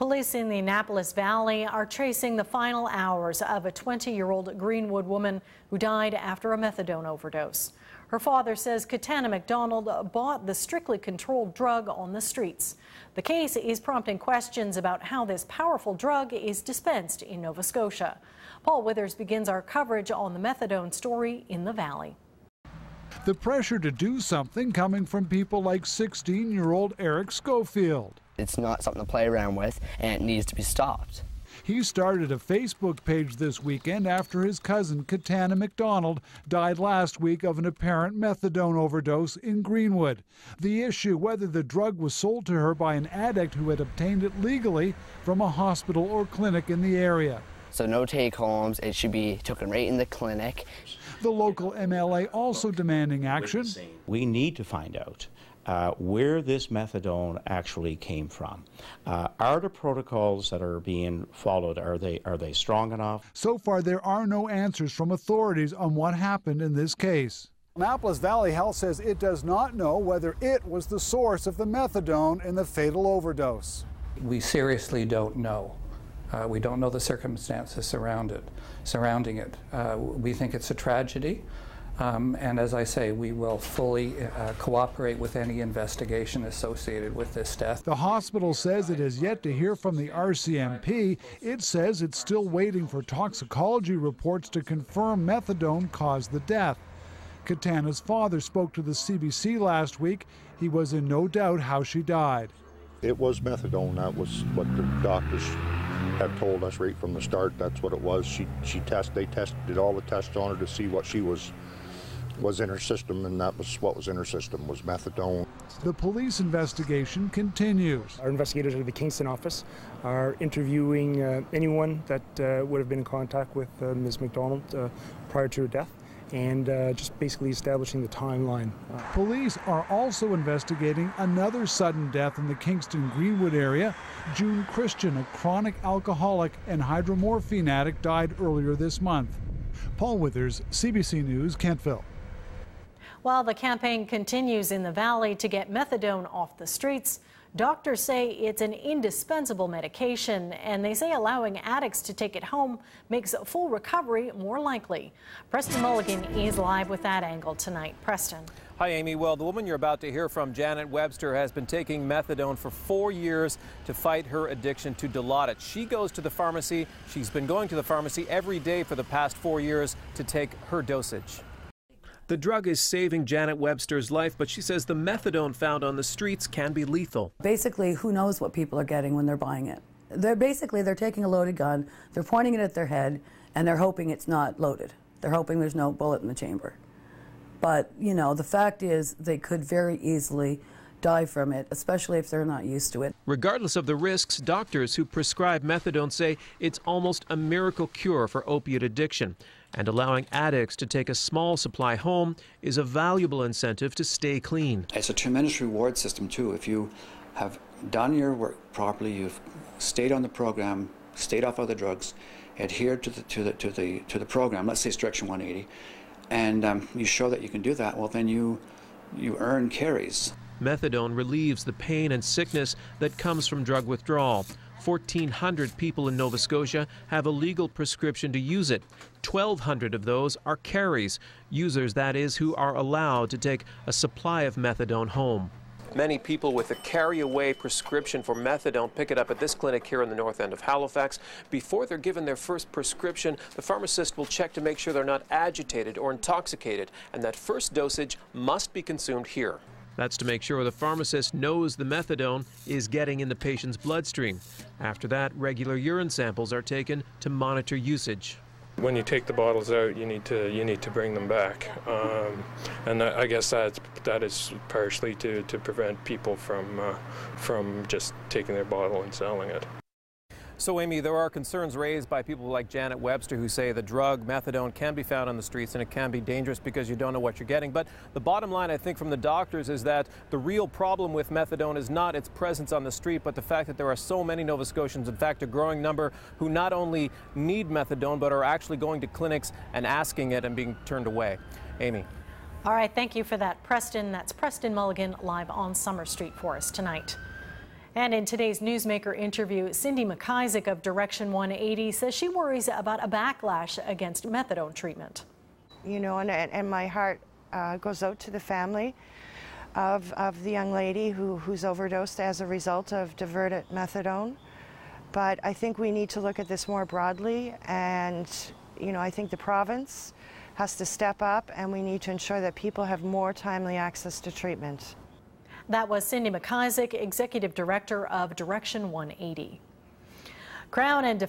Police in the Annapolis Valley are tracing the final hours of a 20-year-old Greenwood woman who died after a methadone overdose. Her father says Katana McDonald bought the strictly controlled drug on the streets. The case is prompting questions about how this powerful drug is dispensed in Nova Scotia. Paul Withers begins our coverage on the methadone story in the Valley. The pressure to do something coming from people like 16-year-old Eric Schofield. It's not something to play around with, and it needs to be stopped. He started a Facebook page this weekend after his cousin Katana McDonald died last week of an apparent methadone overdose in Greenwood. The issue, whether the drug was sold to her by an addict who had obtained it legally from a hospital or clinic in the area. So no take-homes, it should be taken right in the clinic. The local MLA also demanding action. We need to find out where this methadone actually came from. Are the protocols that are being followed, are they strong enough? So far, there are no answers from authorities on what happened in this case. Annapolis Valley Health says it does not know whether it was the source of the methadone in the fatal overdose. We seriously don't know. We don't know the circumstances surrounding it. We think it's a tragedy. And as I say, we will fully cooperate with any investigation associated with this death. The hospital says it has yet to hear from the RCMP. It says it's still waiting for toxicology reports to confirm methadone caused the death. Katana's father spoke to the CBC last week. He was in no doubt how she died. It was methadone. That was what the doctors had told us right from the start. That's what it was. They tested all the tests on her to see what she was in her system, and that was what was in her system, was methadone. The police investigation continues. Our investigators at the Kingston office are interviewing anyone that would have been in contact with Ms. McDonald prior to her death, and just basically establishing the timeline. Police are also investigating another sudden death in the Kingston-Greenwood area. June Christian, a chronic alcoholic and hydromorphine addict, died earlier this month. Paul Withers, CBC News, Kentville. While the campaign continues in the Valley to get methadone off the streets, doctors say it's an indispensable medication, and they say allowing addicts to take it home makes full recovery more likely. Preston Mulligan is live with that angle tonight. Preston. Hi, Amy. Well, the woman you're about to hear from, Janet Webster, has been taking methadone for 4 years to fight her addiction to Dilaudid. She goes to the pharmacy. She's been going to the pharmacy every day for the past 4 years to take her dosage. The drug is saving Janet Webster's life, but she says the methadone found on the streets can be lethal. Basically, who knows what people are getting when they're buying it? They're taking a loaded gun, they're pointing it at their head, and they're hoping it's not loaded. They're hoping there's no bullet in the chamber. But, you know, the fact is they could very easily die from it, especially if they're not used to it. Regardless of the risks, doctors who prescribe methadone say it's almost a miracle cure for opiate addiction. And allowing addicts to take a small supply home is a valuable incentive to stay clean. It's a tremendous reward system too. If you have done your work properly, you've stayed on the program, stayed off other drugs, adhered to the program, let's say Instruction 180, and you show that you can do that, well then you earn carries. Methadone relieves the pain and sickness that comes from drug withdrawal. 1,400 people in Nova Scotia have a legal prescription to use it. 1,200 of those are carries, users, that is, who are allowed to take a supply of methadone home. Many people with a carry-away prescription for methadone pick it up at this clinic here in the north end of Halifax. Before they're given their first prescription, the pharmacist will check to make sure they're not agitated or intoxicated, and that first dosage must be consumed here. That's to make sure the pharmacist knows the methadone is getting in the patient's bloodstream. After that, regular urine samples are taken to monitor usage. When you take the bottles out, you need to bring them back, and I guess that is partially to prevent people from just taking their bottle and selling it. So, Amy, there are concerns raised by people like Janet Webster who say the drug methadone can be found on the streets and it can be dangerous because you don't know what you're getting. But the bottom line, I think, from the doctors is that the real problem with methadone is not its presence on the street, but the fact that there are so many Nova Scotians, in fact, a growing number, who not only need methadone but are actually going to clinics and asking it and being turned away. Amy. All right, thank you for that, Preston. That's Preston Mulligan live on Summer Street for us tonight. And in today's Newsmaker interview, Cindy McIsaac of Direction 180 says she worries about a backlash against methadone treatment. You know, and my heart goes out to the family of the young lady who's overdosed as a result of diverted methadone. But I think we need to look at this more broadly, and you know, I think the province has to step up, and we need to ensure that people have more timely access to treatment. That was Cindy McIsaac, Executive Director of Direction 180. Crown and